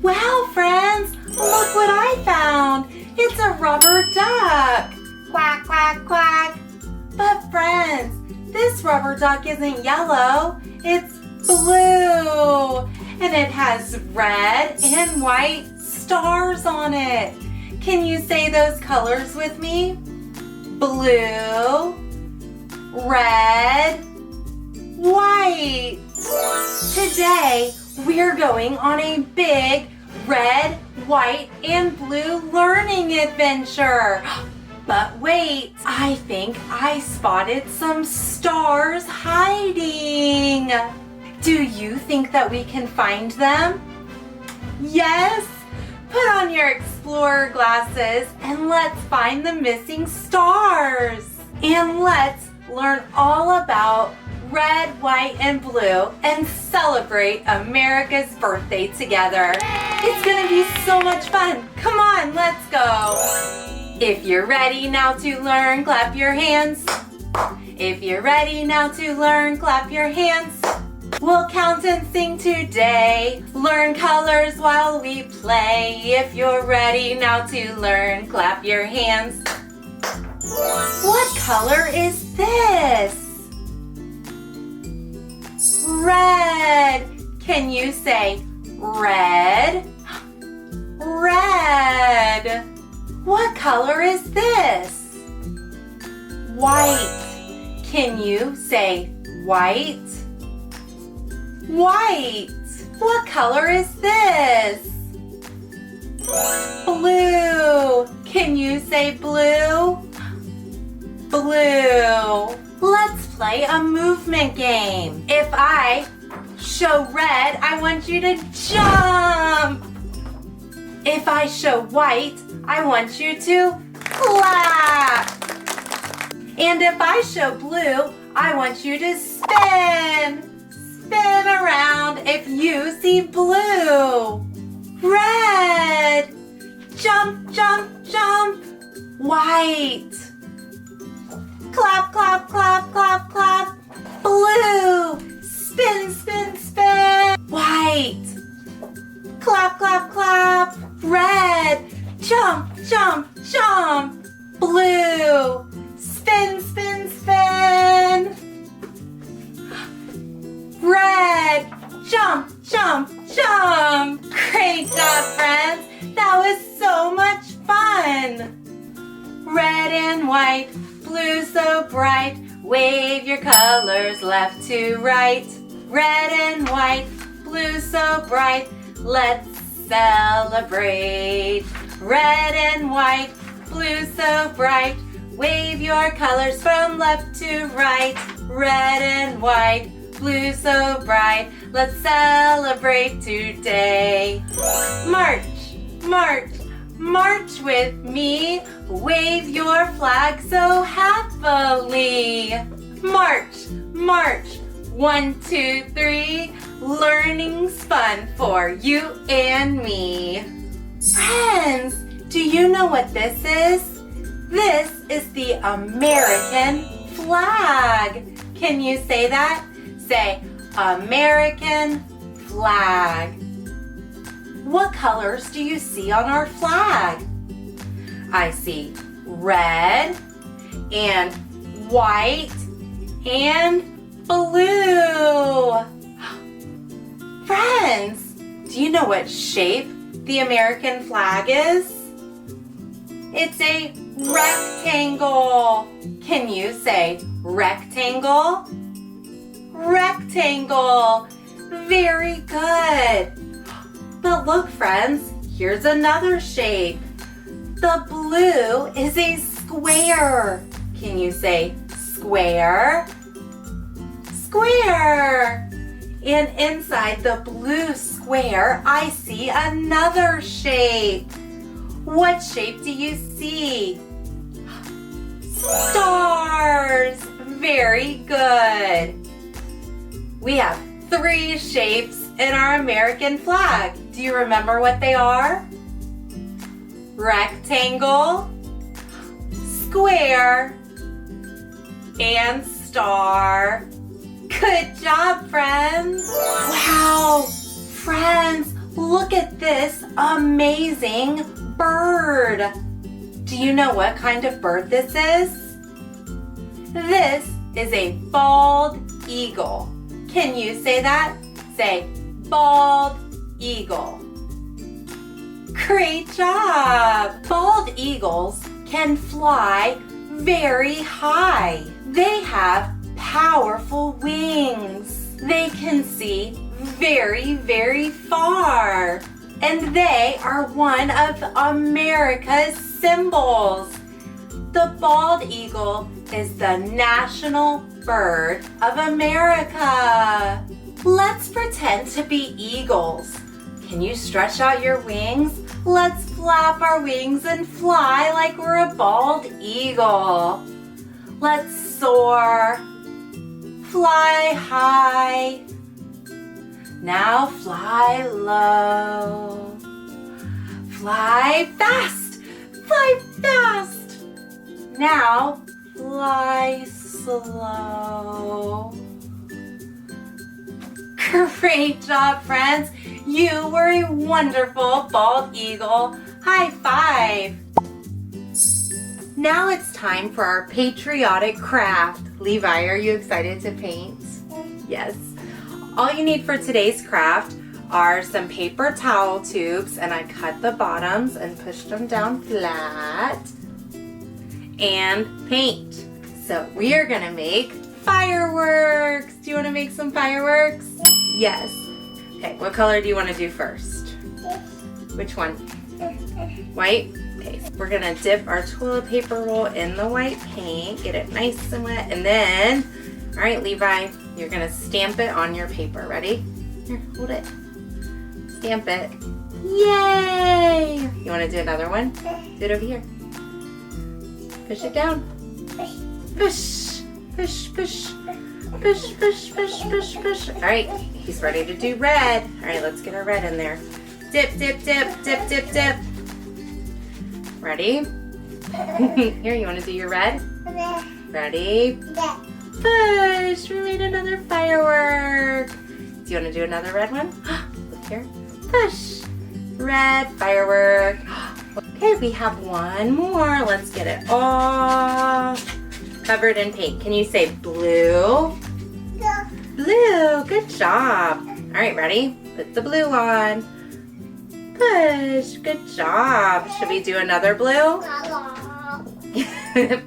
Wow, friends, look what I found. It's a rubber duck. Quack, quack, quack. But friends, this rubber duck isn't yellow, it's blue. And it has red and white stars on it. Can you say those colors with me? Blue, red, white. Today, we're going on a big red, white, and blue learning adventure. But wait, I think I spotted some stars hiding. Do you think that we can find them? Yes? Put on your explorer glasses and let's find the missing stars. And let's learn all about red, white, and blue and celebrate America's birthday together. It's gonna be so much fun. Come on, let's go. If you're ready now to learn, clap your hands. If you're ready now to learn, clap your hands. We'll count and sing today. Learn colors while we play. If you're ready now to learn, clap your hands. What color is this? Red. Can you say red? Red. What color is this? White. Can you say white? White. What color is this? Blue. Can you say blue? Blue. Let's play a movement game. If I show red, I want you to jump. If I show white, I want you to clap. And if I show blue, I want you to spin. Spin around if you see blue. Red. Jump, jump, jump. White. Clap, clap, clap, clap, clap. Blue. Spin, spin, spin. White. Clap, clap, clap. Red. Jump, jump, jump. Blue. Spin, spin, spin. Red. Jump, jump, jump. Great job, friends. That was so much fun. Red and white, blue so bright. Wave your colors left to right. Red and white, blue so bright. Let's celebrate. Red and white, blue so bright. Wave your colors from left to right. Red and white, blue so bright. Let's celebrate today. March, march, march with me. Wave your flag so happily. March, march, 1, 2, 3. Learning's fun for you and me. Friends, do you know what this is? This is the American flag. Can you say that? Say, American flag. What colors do you see on our flag? I see red and white and blue. Friends, do you know what shape the American flag is? It's a rectangle. Can you say rectangle? Rectangle. Very good. But look, friends, here's another shape. The blue is a square. Can you say square? Square. And inside the blue square, I see another shape. What shape do you see? Stars. Very good. We have 3 shapes in our American flag. Do you remember what they are? Rectangle, square, and star. Good job, friends. Wow, friends, look at this amazing bird. Do you know what kind of bird this is? This is a bald eagle. Can you say that? Say bald eagle. Great job! Bald eagles can fly very high. They have powerful wings. They can see very, very far. And they are one of America's symbols. The bald eagle is the national bird of America. Let's pretend to be eagles. Can you stretch out your wings? Let's flap our wings and fly like we're a bald eagle. Let's soar. Fly high. Now fly low. Fly fast. Fly fast. Now fly slow. Great job, friends. You were a wonderful bald eagle. High five. Now it's time for our patriotic craft. Levi, are you excited to paint? Yes. All you need for today's craft are some paper towel tubes, and I cut the bottoms and pushed them down flat, and paint. So we are gonna make fireworks. Do you wanna make some fireworks? Yes. Okay, what color do you wanna do first? Which one? White? Okay, so we're gonna dip our toilet paper roll in the white paint, get it nice and wet, and then, all right, Levi, you're gonna stamp it on your paper. Ready? Here, hold it. Stamp it. Yay! You wanna do another one? Do it over here. Push it down. Push, push, push, push, push, push, push, push. All right, he's ready to do red. All right, let's get our red in there. Dip, dip, dip, dip, dip, dip. Ready? Here, you want to do your red? Ready? Push! We made another firework. Do you want to do another red one? Look here. Push! Red firework. Okay, we have one more. Let's get it all covered in paint. Can you say blue? Blue. Good job. All right, ready? Put the blue on. Push. Good job. Should we do another blue?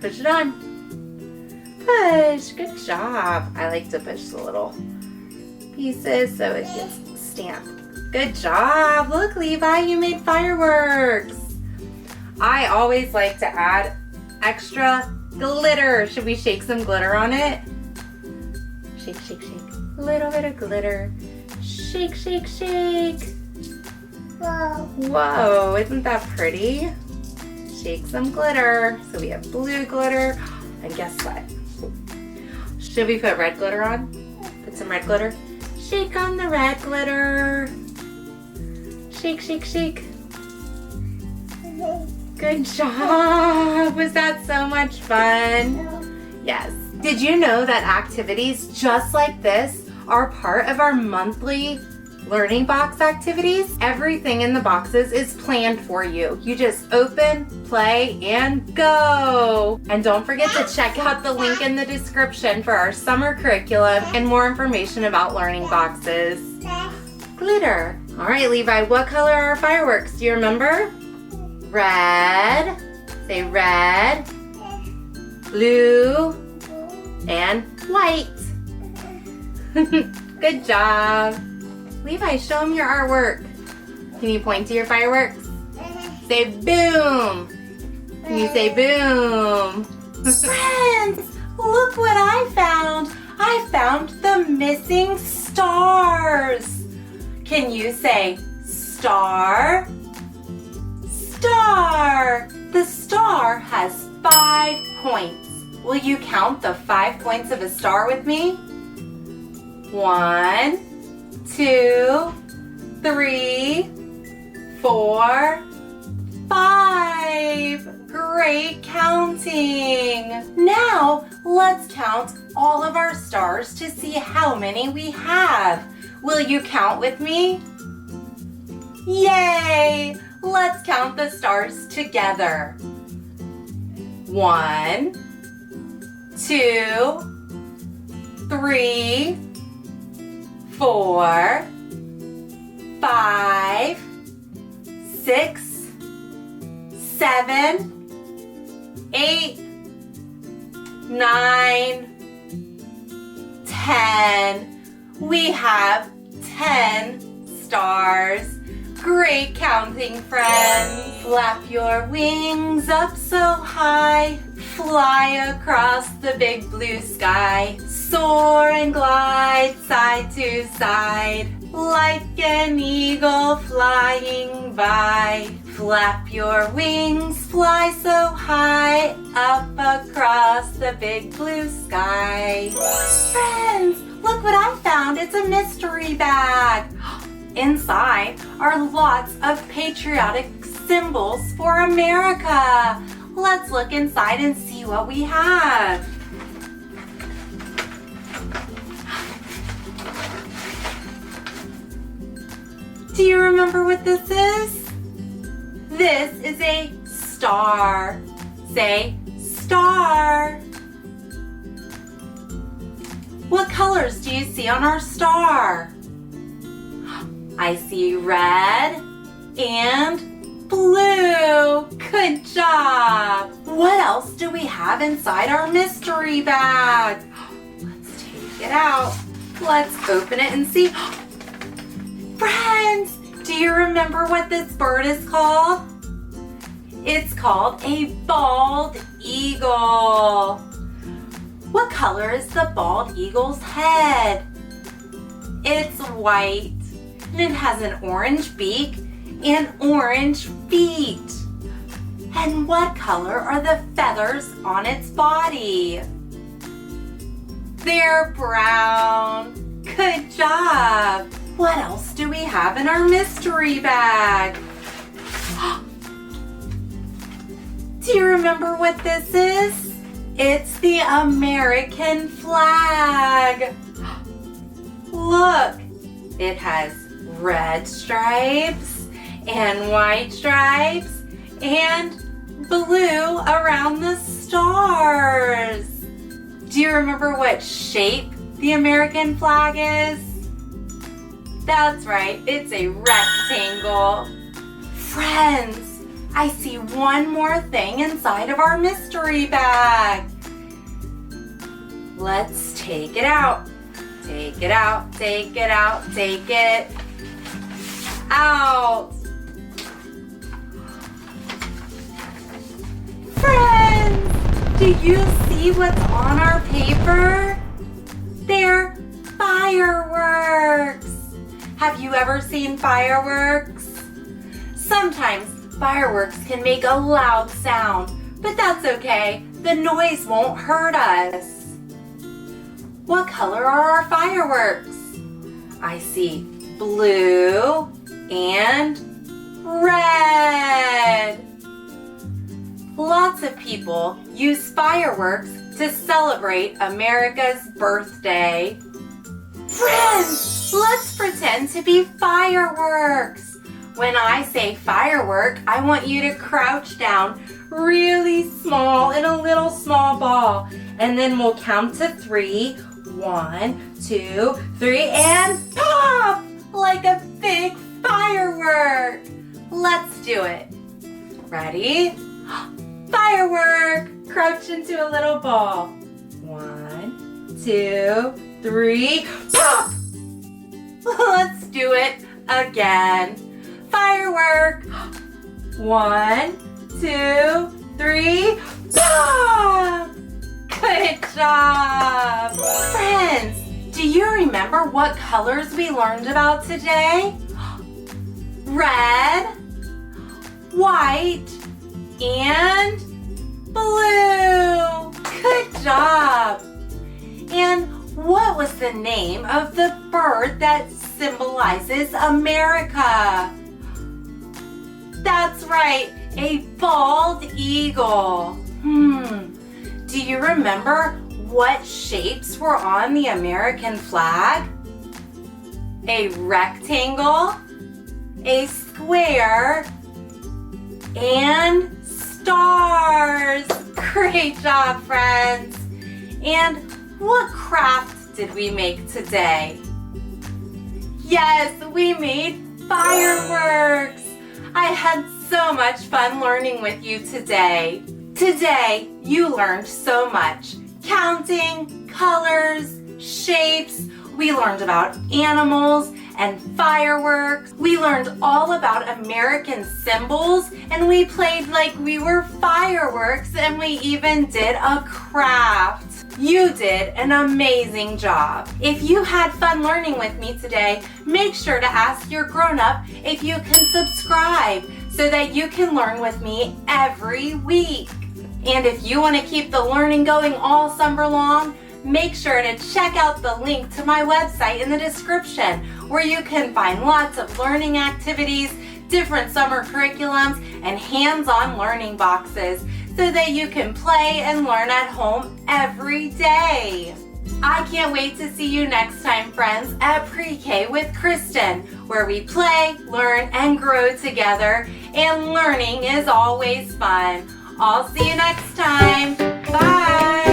Push it on. Push. Good job. I like to push the little pieces so it gets stamped. Good job. Look, Levi, you made fireworks. I always like to add extra glitter. Should we shake some glitter on it? Shake, shake, shake. A little bit of glitter. Shake, shake, shake. Whoa. Whoa, isn't that pretty? Shake some glitter. So we have blue glitter. And guess what? Should we put red glitter on? Put some red glitter. Shake on the red glitter. Shake, shake, shake. Good job. Was that so much fun? Yes. Did you know that activities just like this are part of our monthly learning box activities? Everything in the boxes is planned for you. You just open, play, and go. And don't forget to check out the link in the description for our summer curriculum and more information about learning boxes. Glitter. All right, Levi, what color are our fireworks? Do you remember? Red. Say red, blue, and white. Good job. Levi, show them your artwork. Can you point to your fireworks? Say boom. Can you say boom? Friends, look what I found. I found the missing stars. Can you say star? Star. The star has 5 points. Will you count the 5 points of a star with me? 1, 2, 3, 4, 5. Great counting. Now let's count all of our stars to see how many we have. Will you count with me? Yay! Let's count the stars together. 1, 2, 3, 4, 5, 6, 7, 8, 9, 10. We have 10 stars. Great counting, friends. Flap your wings up so high. Fly across the big blue sky. Soar and glide side to side. Like an eagle flying by. Flap your wings, fly so high. Up across the big blue sky. Friends, look what I found. It's a mystery bag. Inside are lots of patriotic symbols for America. Let's look inside and see what we have. Do you remember what this is? This is a star. Say star. What colors do you see on our star? I see red and blue. Good job. What else do we have inside our mystery bag? Let's take it out. Let's open it and see. Friends, do you remember what this bird is called? It's called a bald eagle. What color is the bald eagle's head? It's white. And it has an orange beak and orange feet. And what color are the feathers on its body? They're brown. Good job. What else do we have in our mystery bag? Do you remember what this is? It's the American flag. Look, it has red stripes and white stripes and blue around the stars. Do you remember what shape the American flag is? That's right, it's a rectangle. Friends, I see one more thing inside of our mystery bag. Let's take it out. Take it out, take it out, take it out. Friends, do you see what's on our paper? They're fireworks. Have you ever seen fireworks? Sometimes fireworks can make a loud sound, but that's okay. The noise won't hurt us. What color are our fireworks? I see blue and red. Lots of people use fireworks to celebrate America's birthday. Friends, let's pretend to be fireworks. When I say firework, I want you to crouch down really small in a little small ball. And then we'll count to 3. 1, 2, 3, and pop! Like a big firework. Let's do it. Ready? Firework! Crouch into a little ball. 1, 2, 3, pop! Let's do it again. Firework! 1, 2, 3, pop! Good job! Friends, do you remember what colors we learned about today? Red, white, and blue. Good job! And what was the name of the bird that symbolizes America? That's right, a bald eagle. Do you remember what shapes were on the American flag? A rectangle, a square, and stars. Great job, friends. And what craft did we make today? Yes, we made fireworks. I had so much fun learning with you today. Today, you learned so much. Counting, colors, shapes. We learned about animals and fireworks. We learned all about American symbols, and we played like we were fireworks, and we even did a craft. You did an amazing job. If you had fun learning with me today, make sure to ask your grown-up if you can subscribe so that you can learn with me every week. And if you want to keep the learning going all summer long, make sure to check out the link to my website in the description, where you can find lots of learning activities, different summer curriculums, and hands-on learning boxes so that you can play and learn at home every day. I can't wait to see you next time, friends, at Pre-K with Kristen, where we play, learn, and grow together, and learning is always fun. I'll see you next time. Bye!